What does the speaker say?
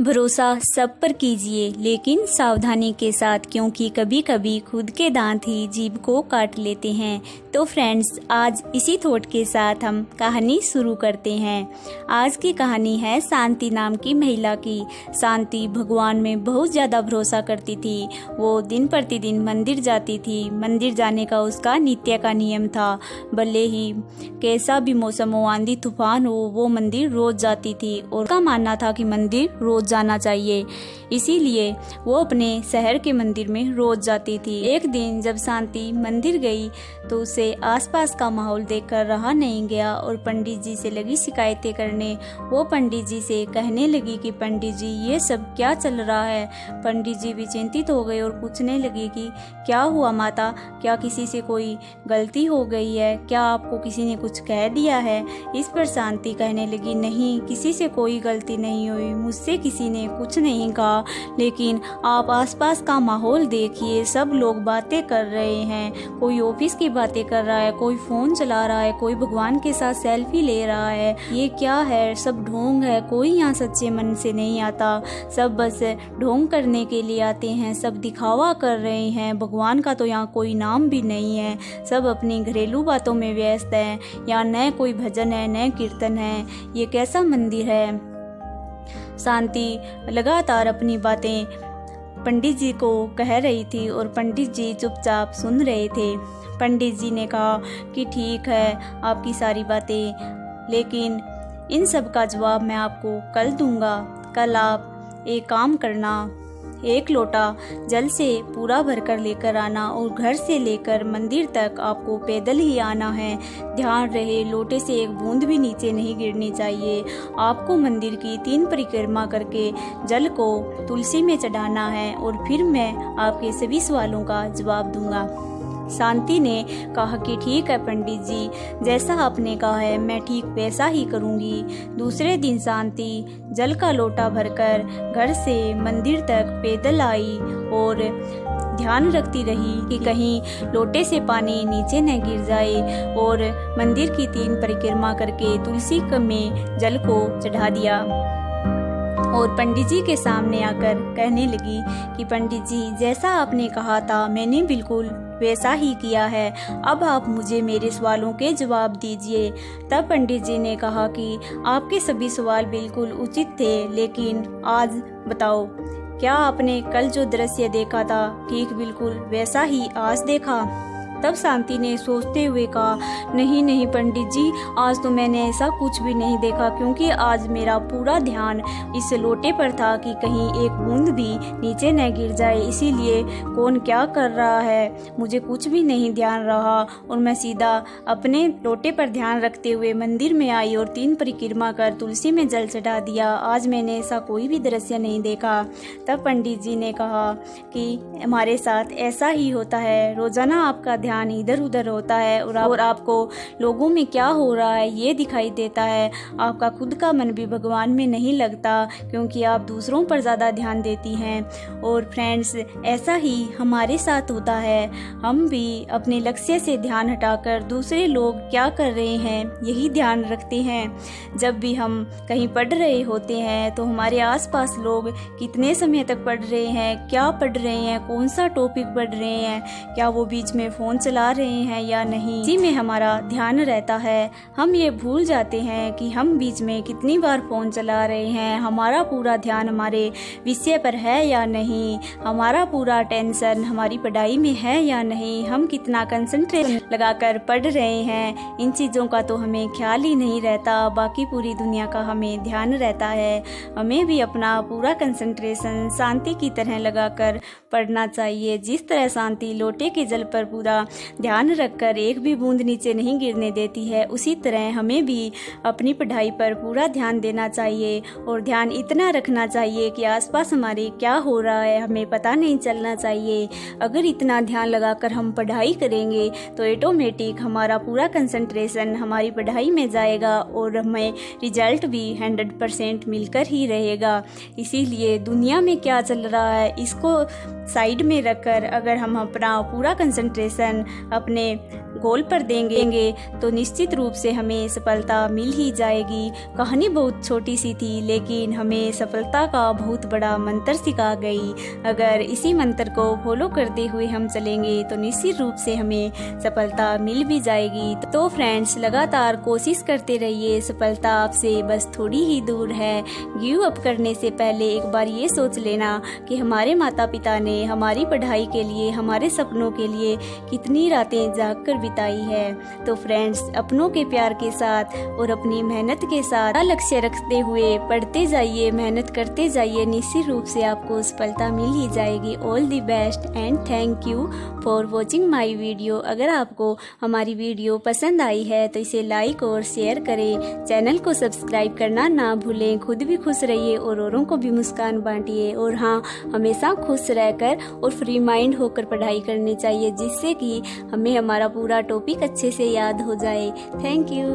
भरोसा सब पर कीजिए लेकिन सावधानी के साथ, क्योंकि कभी कभी खुद के दांत ही जीभ को काट लेते हैं। तो फ्रेंड्स, आज इसी थॉट के साथ हम कहानी शुरू करते हैं। आज की कहानी है शांति नाम की महिला की। शांति भगवान में बहुत ज़्यादा भरोसा करती थी। वो दिन प्रतिदिन मंदिर जाती थी। मंदिर जाने का उसका नित्य का नियम था। भले ही कैसा भी मौसम हो, आंधी तूफान हो, वो मंदिर रोज जाती थी और उसका मानना था कि मंदिर रोज जाना चाहिए। इसीलिए वो अपने शहर के मंदिर में रोज जाती थी। एक दिन जब शांति मंदिर गई तो उसे आसपास का माहौल देखकर रहा नहीं गया और पंडित जी से लगी शिकायतें करने। वो पंडित जी से कहने लगी कि पंडित जी, ये सब क्या चल रहा है। पंडित जी भी चिंतित हो गए और पूछने लगे कि क्या हुआ माता, क्या किसी से कोई गलती हो गई है, क्या आपको किसी ने कुछ कह दिया है। इस पर शांति कहने लगी, नहीं, किसी से कोई गलती नहीं हुई, मुझसे किसी ने कुछ नहीं कहा, लेकिन आप आसपास का माहौल देखिए, सब लोग बातें कर रहे हैं। कोई ऑफिस की बातें कर रहा है, कोई फोन चला रहा है, कोई भगवान के साथ सेल्फी ले रहा है। ये क्या है, सब ढोंग है। कोई यहाँ सच्चे मन से नहीं आता, सब बस ढोंग करने के लिए आते हैं, सब दिखावा कर रहे हैं। भगवान का तो यहाँ कोई नाम भी नहीं है, सब अपनी घरेलू बातों में व्यस्त हैं। यहाँ न कोई भजन है, न कीर्तन है। ये कैसा मंदिर है। शांति लगातार अपनी बातें पंडित जी को कह रही थी और पंडित जी चुपचाप सुन रहे थे। पंडित जी ने कहा कि ठीक है आपकी सारी बातें, लेकिन इन सब का जवाब मैं आपको कल दूंगा। कल आप एक काम करना, एक लोटा जल से पूरा भरकर लेकर आना और घर से लेकर मंदिर तक आपको पैदल ही आना है। ध्यान रहे, लोटे से एक बूंद भी नीचे नहीं गिरनी चाहिए। आपको मंदिर की 3 परिक्रमा करके जल को तुलसी में चढ़ाना है और फिर मैं आपके सभी सवालों का जवाब दूंगा। शांति ने कहा कि ठीक है पंडित जी, जैसा आपने कहा है मैं ठीक वैसा ही करूंगी। दूसरे दिन शांति जल का लोटा भरकर घर से मंदिर तक पैदल आई और ध्यान रखती रही कि कहीं लोटे से पानी नीचे न गिर जाए, और मंदिर की 3 परिक्रमा करके तुलसी में जल को चढ़ा दिया और पंडित जी के सामने आकर कहने लगी कि पंडित जी, जैसा आपने कहा था मैंने बिल्कुल वैसा ही किया है। अब आप मुझे मेरे सवालों के जवाब दीजिए। तब पंडित जी ने कहा कि आपके सभी सवाल बिल्कुल उचित थे, लेकिन आज बताओ, क्या आपने कल जो दृश्य देखा था ठीक बिल्कुल वैसा ही आज देखा। तब शांति ने सोचते हुए कहा, नहीं नहीं पंडित जी, आज तो मैंने ऐसा कुछ भी नहीं देखा, क्योंकि आज मेरा पूरा ध्यान इस लोटे पर था कि कहीं एक बूंद भी नीचे न गिर जाए। इसीलिए कौन क्या कर रहा है मुझे कुछ भी नहीं ध्यान रहा और मैं सीधा अपने लोटे पर ध्यान रखते हुए मंदिर में आई और 3 परिक्रमा कर तुलसी में जल चढ़ा दिया। आज मैंने ऐसा कोई भी दृश्य नहीं देखा। तब पंडित जी ने कहा कि हमारे साथ ऐसा ही होता है, रोजाना आपका ध्यान इधर उधर होता है और आपको लोगों में क्या हो रहा है ये दिखाई देता है। आपका खुद का मन भी भगवान में नहीं लगता, क्योंकि आप दूसरों पर ज़्यादा ध्यान देती हैं। और फ्रेंड्स, ऐसा ही हमारे साथ होता है। हम भी अपने लक्ष्य से ध्यान हटाकर दूसरे लोग क्या कर रहे हैं यही ध्यान रखते हैं। जब भी हम कहीं पढ़ रहे होते हैं तो हमारे आसपास लोग कितने समय तक पढ़ रहे हैं, क्या पढ़ रहे हैं, कौन सा टॉपिक पढ़ रहे हैं, क्या वो बीच में फ़ोन चला रहे हैं या नहीं, इसी में हमारा ध्यान रहता है। हम ये भूल जाते हैं कि हम बीच में कितनी बार फ़ोन चला रहे हैं, हमारा पूरा ध्यान हमारे विषय पर है या नहीं, हमारा पूरा टेंशन हमारी पढ़ाई में है या नहीं, हम कितना कंसंट्रेशन लगाकर पढ़ रहे हैं। इन चीज़ों का तो हमें ख्याल ही नहीं रहता, बाकी पूरी दुनिया का हमें ध्यान रहता है। हमें भी अपना पूरा कंसंट्रेशन शांति की तरह लगाकर पढ़ना चाहिए। जिस तरह शांति लोटे के जल पर पूरा ध्यान रखकर एक भी बूंद नीचे नहीं गिरने देती है, उसी तरह हमें भी अपनी पढ़ाई पर पूरा ध्यान देना चाहिए और ध्यान इतना रखना चाहिए कि आसपास हमारे क्या हो रहा है हमें पता नहीं चलना चाहिए। अगर इतना ध्यान लगाकर हम पढ़ाई करेंगे तो ऑटोमेटिक हमारा पूरा कंसंट्रेशन हमारी पढ़ाई में जाएगा और हमें रिजल्ट भी 100% मिलकर ही रहेगा। इसीलिए दुनिया में क्या चल रहा है इसको साइड में रखकर अगर हम अपना पूरा कंसंट्रेशन अपने गोल पर देंगे तो निश्चित रूप से हमें सफलता मिल ही जाएगी। कहानी बहुत छोटी सी थी, लेकिन हमें सफलता का बहुत बड़ा मंत्र सिखा गई। अगर इसी मंत्र को फॉलो करते हुए हम चलेंगे तो निश्चित रूप से हमें सफलता मिल भी जाएगी। तो फ्रेंड्स, लगातार कोशिश करते रहिए, सफलता आपसे बस थोड़ी ही दूर है। गिव अप करने से पहले एक बार ये सोच लेना कि हमारे माता पिता ने हमारी पढ़ाई के लिए, हमारे सपनों के लिए कितनी रातें जाग कर बिताई है। तो फ्रेंड्स, अपनों के प्यार के साथ और अपनी मेहनत के साथ लक्ष्य रखते हुए पढ़ते जाइए, मेहनत करते जाइए, निश्चित रूप से आपको सफलता मिल ही जाएगी। All the best and thank you for watching my video. अगर आपको हमारी वीडियो पसंद आई है तो इसे लाइक और शेयर करें, चैनल को सब्सक्राइब करना ना भूलें। खुद भी खुश रहिए और औरों को भी मुस्कान बांटिए। और हाँ, हमेशा खुश रहकर और फ्री माइंड होकर पढ़ाई करनी चाहिए, जिससे कि हमें हमारा पूरा टॉपिक अच्छे से याद हो जाए। Thank you.